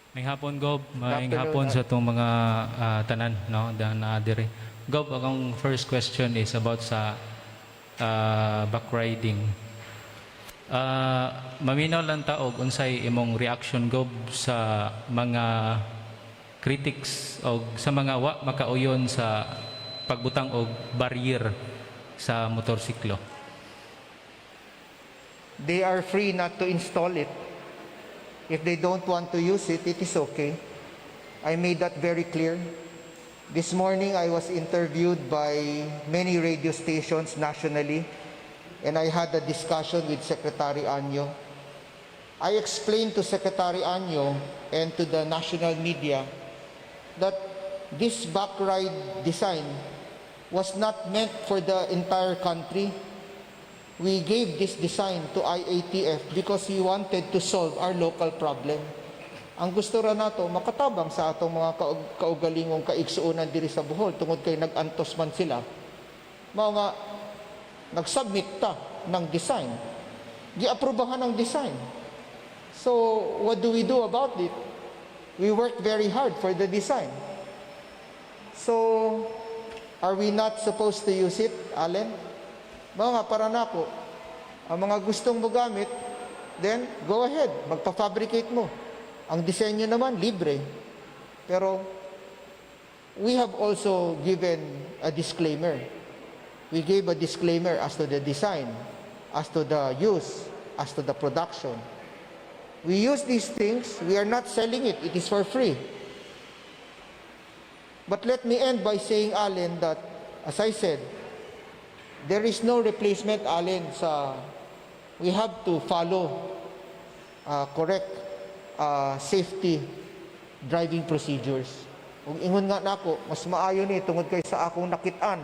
May hapon, Gob. May Afternoon, hapon sa itong mga tanan, no, na dire. Gob, ang first question is about sa backriding. Maminaw lang taog unsay imong reaction, Gob, sa mga critics o sa mga wa makauyon sa pagbutang og barrier sa motorsiklo. they are free not to install it. If they don't want to use it, it is okay. I made that very clear. This morning, I was interviewed by many radio stations nationally, and I had a discussion with Secretary Anyo. I explained to Secretary Anyo and to the national media that this backride design was not meant for the entire country. We gave this design to IATF because we wanted to solve our local problem. Ang gusto ra nato makatabang sa atong mga kaugalingong kaigsuonan diri sa Bohol tungod kay nag-antos man sila. Mao nga nag-submit ta ng design. Giaprubahan ang design. So, what do we do about it? We worked very hard for the design. So, are we not supposed to use it, Allen? Mga para nako, ang mga gustong mo gamit, then go ahead, magpa-fabricate mo. Ang disenyo naman, libre. Pero, we have also given a disclaimer. We gave a disclaimer as to the design, as to the use, as to the production. We use these things, we are not selling it, it is for free. But let me end by saying, Allen, that, as I said, there is no replacement, Allen, sa we have to follow correct safety driving procedures. Kung ingon nga nako, mas maayo ni tungod kay sa akong nakitaan.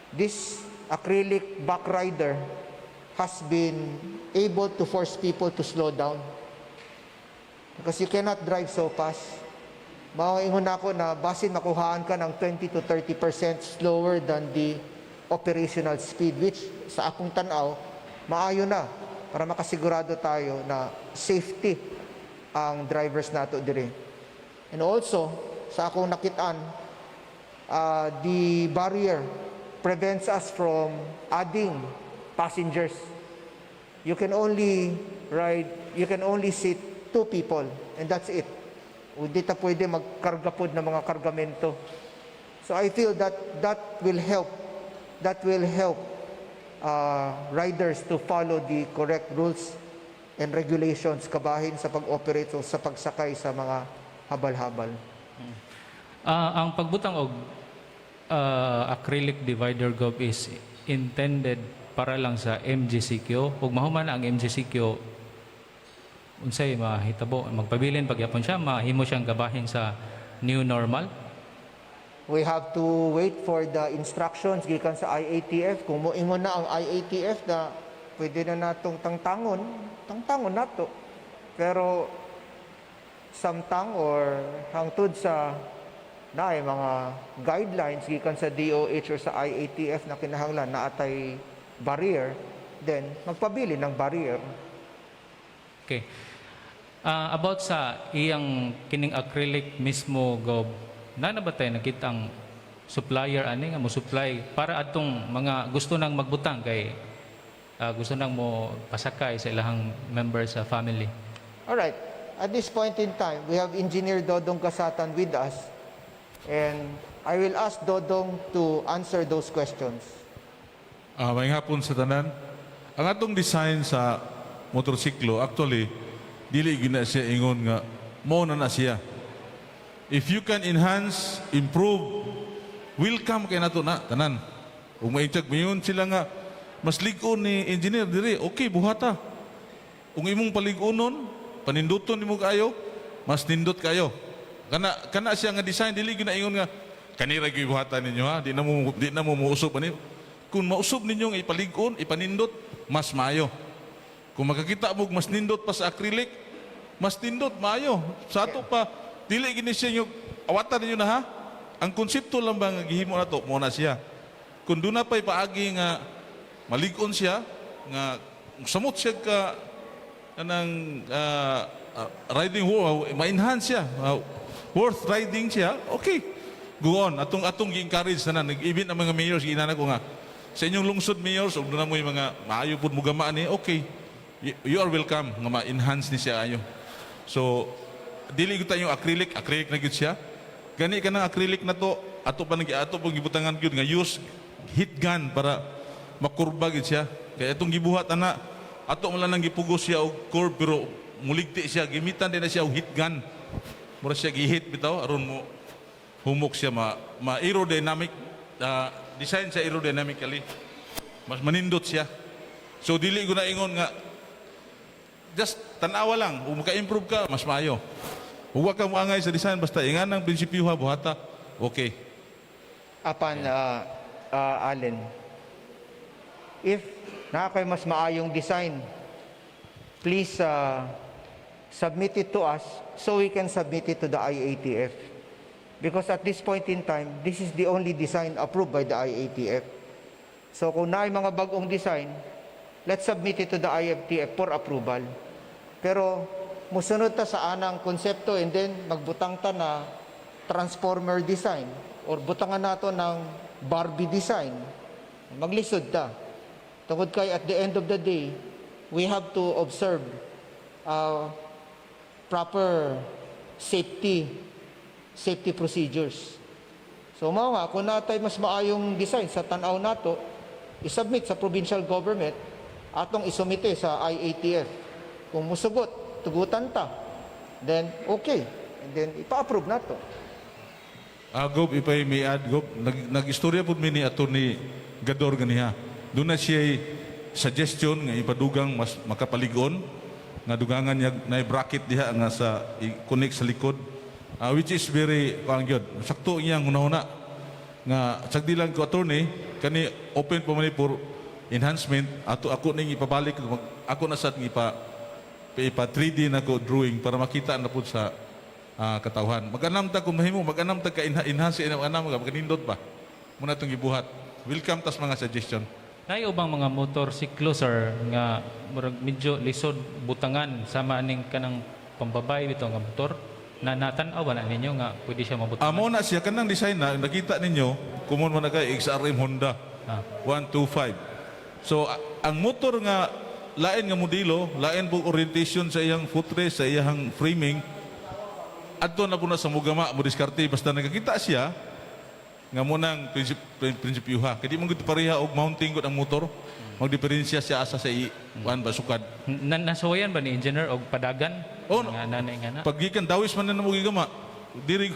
This acrylic backrider has been able to force people to slow down. Because you cannot drive so fast. Ingon nako na basin makuhaan ka ng 20 to 30% slower than the operational speed, which sa akong tanaw, maayo na para makasigurado tayo na safety ang drivers nato dire. And also, sa akong nakitaan, the barrier prevents us from adding passengers. You can only sit 2 people, and that's it. Hindi ta pwede magkarga pod ng mga kargamento. So I feel that will help riders to follow the correct rules and regulations kabahin sa pag-operate o sa pagsakay sa mga habal-habal. Ang pagbutang og acrylic divider, Gob, is intended para lang sa MGCQ. Ug mahuman ang MGCQ, unsay mahitabo, magpabilin pagyapon siya, mahimo siyang gabahin sa new normal. We have to wait for the instructions gikan sa IATF. Kung moingon na ang IATF na pwede na natong tangtangon nato. Pero samtang or hangtod sa naay mga guidelines gikan sa DOH or sa IATF na kinahanglan na atay barrier, then magpabili ng barrier. Okay. About sa iyang kining acrylic mismo, Gob, na ba tayo nakitang supplier ani nga mo supply para atong mga gusto nang magbutang kay gusto nang mo pasakay sa ilahang members sa family? All right. At this point in time, we have Engineer Dodong Kasatan with us, and I will ask Dodong to answer those questions. May hapon sa tanan. Ang atong design sa motorsiklo, actually, dili gina siya ingon nga mo na siya. If you can enhance, improve, welcome kay nato na tanan. Kung maitag mayon sila nga mas lig-on ni engineer diri, okay buhata. Kung imong palig-onon, paninduton nimo kayo, mas nindot kayo. Kana siya nga design dili gina ingon nga kanira gyud buhatan ninyo ha, di na mo muusog ani. Kung mausog ninyo nga ipalig-on, ipanindot, mas maayo. Kung makakita mo mas nindot pa sa acrylic, mas nindot maayo. Sa ato pa dili gini siya yung awatan ninyo na ha. Ang konsepto lang ba nga gihimo na to, mo na siya. Kung doon na pa'y paagi nga malig-on siya, nga samot siya ka ng riding, ma-enhance siya, worth riding siya, okay. Go on. Atong gi-encourage na nag-event ang mga mayors, ginana ko nga. Sa inyong lungsod mayors, ug na mo yung mga maayo pud mo gamaan ni, okay. You are welcome nga ma-enhance ni siya ayo. So, dili ko tayong acrylic na gyud siya. Gani ka ng acrylic na to, ato pa pong gibutangan gyud nga use heat gun para makurba gyud siya. Kaya itong gibuhat ana, ato man lang nang gipugos siya og curve pero muligti siya, gimitan din na siya og heat gun. Mura siya gihit bitaw aron mo humok siya aerodynamic, design siya aerodynamically. Mas manindot siya. So dili ko na ingon nga just tanawa lang, kung maka-improve ka, mas maayo. Huwag ka muangay sa design, basta ingan ng prinsipyo ha, buhata, okay. Apan, Allen, if nakakay mas maayong design, please submit it to us so we can submit it to the IATF. Because at this point in time, this is the only design approved by the IATF. So kung naay mga bagong design, let's submit it to the IATF for approval. Pero musunod ta sa anang konsepto and then magbutang ta na transformer design or butangan nato ng Barbie design. Maglisod ta. Tungod kay at the end of the day, we have to observe proper safety procedures. So mga kung natay mas maayong design sa tanaw nato, isubmit sa provincial government atong isumite sa IATF. Kung musugot, tugutan ta, then okay. And then ipa-approve nato. Gob, if I may add, Gob, nag-istorya po mi ni Atty. Gador ganiha. Doon na siya suggestion nga ipadugang mas makapaligon, nga dugangan niya na bracket diha nga sa i-connect sa likod, which is very, sakto iyang hunahuna. Nga, sagdi lang ko, attorney, kani open po man for enhancement, ako ning ipabalik, ako na sa ipa 3D na ko drawing para makita na po sa katawhan. Mag-anam ta kung mahimo, mag-anam ta ka enhance ina anam maganindot ba. Muna itong gibuhat. Welcome tas mga suggestion. Nay ubang mga motorsiklo sir nga murag medyo lisod butangan sama aning kanang pambabay bito nga motor na natanaw ba na ninyo nga pwede siya mabutangan? Amo na siya kanang design na nakita ninyo, kumon man na kay XRM Honda 125. So ang motor nga lain nga modelo, lain po orientation sa iyang footrest, sa iyang framing. Adto na po na sa mugama mo diskarte basta nakakita siya nga munang prinsipyuha. Kadi mo gid pareha og mounting gud ang motor. Magdiferensya siya asa sa iwan basukad. Nasuwayan ba ni engineer og padagan? Oh, nga nanay nga na. pag gikan dawis man na mo gigama. Diri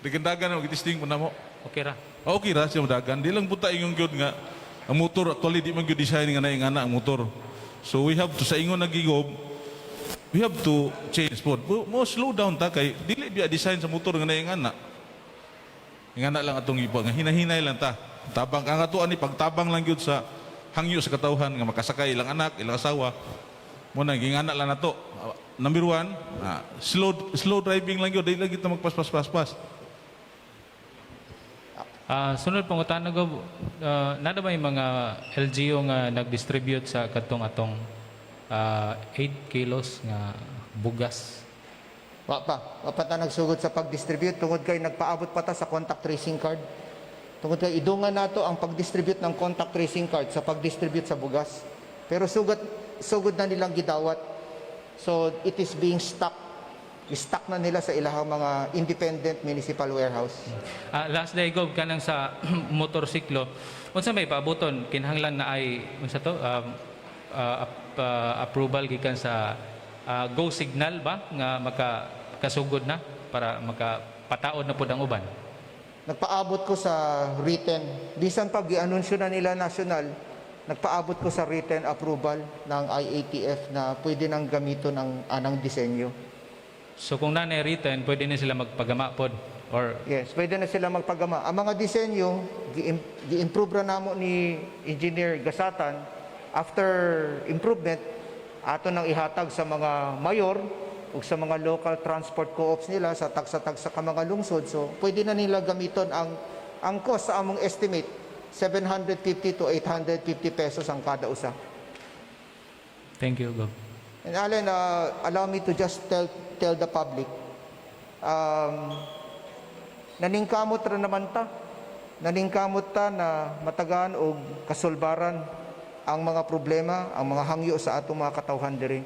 digandagan mo gitisting mo na mo. Okay ra. Okay ra siya madagan. Di lang buta ingon gyud nga ang motor actually di man gyud design nga naingana ang motor. So we have to sa ingon nagigob, we have to change po. Mo slow down ta kay dili biya design sa motor nga naingana. Ingana lang atong iba nga hinahinay lang ta. Tabang ang atuan ni pagtabang lang gyud sa hangyo sa katawhan nga makasakay ilang anak, ilang asawa. Mo na gingana lang nato. Number 1, slow driving lang gyud, dili lang kita magpas-pas-pas. Sunod pang utana go, nada ba yung mga LGU nga nag-distribute sa katong atong 8 kilos nga bugas? Wa pa ta nagsugod sa pag-distribute tungod kay nagpaabot pa ta sa contact tracing card. Tungod kay idungan nato ang pag-distribute ng contact tracing card sa pag-distribute sa bugas. Pero sugod na nilang gidawat. So it is being stock na nila sa ilahang mga independent municipal warehouse. Last day go kanang sa motorsiklo. Unsa may paaboton kinahanglan na ay unsa to approval gikan sa go signal ba nga makasugod na para makapataod na pud ang uban. Nagpaabot ko sa written, bisan pag i-anunsyo na nila national, nagpaabot ko sa written approval ng IATF na pwede nang gamiton ang anang disenyo. So kung nanay written, pwede na sila magpagama pod or Yes, pwede na sila magpagama. Ang mga disenyo, gi-improve ra namo ni Engineer Gasatan. After improvement, ato nang ihatag sa mga mayor o sa mga local transport co-ops nila sa tagsa-tagsa ka mga lungsod. So, pwede na nila gamiton ang cost sa among estimate, 750 to 850 pesos ang kada usa. thank you, Gob. And Alan, allow me to just tell the public, naningkamot ra naman ta. Naningkamot ta na matagaan o kasulbaran ang mga problema, ang mga hangyo sa atong mga katawhan diri.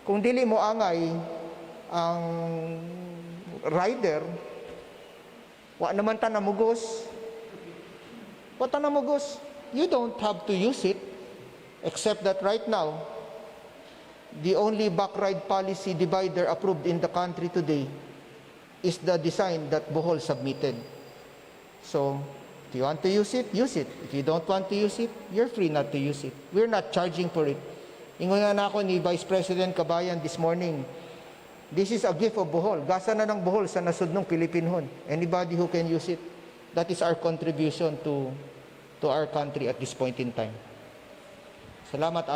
Kung dili mo angay ang rider, wa naman ta namugos. Wa ta namugos. You don't have to use it, except that right now, the only backride policy divider approved in the country today is the design that Bohol submitted. So, if you want to use it, use it. If you don't want to use it, you're free not to use it. We're not charging for it. Ingon nga na ako ni Vice President Cabayan this morning, this is a gift of Bohol. Gasa na ng Bohol sa nasudnong Pilipinhon. Anybody who can use it, that is our contribution to our country at this point in time. Salamat.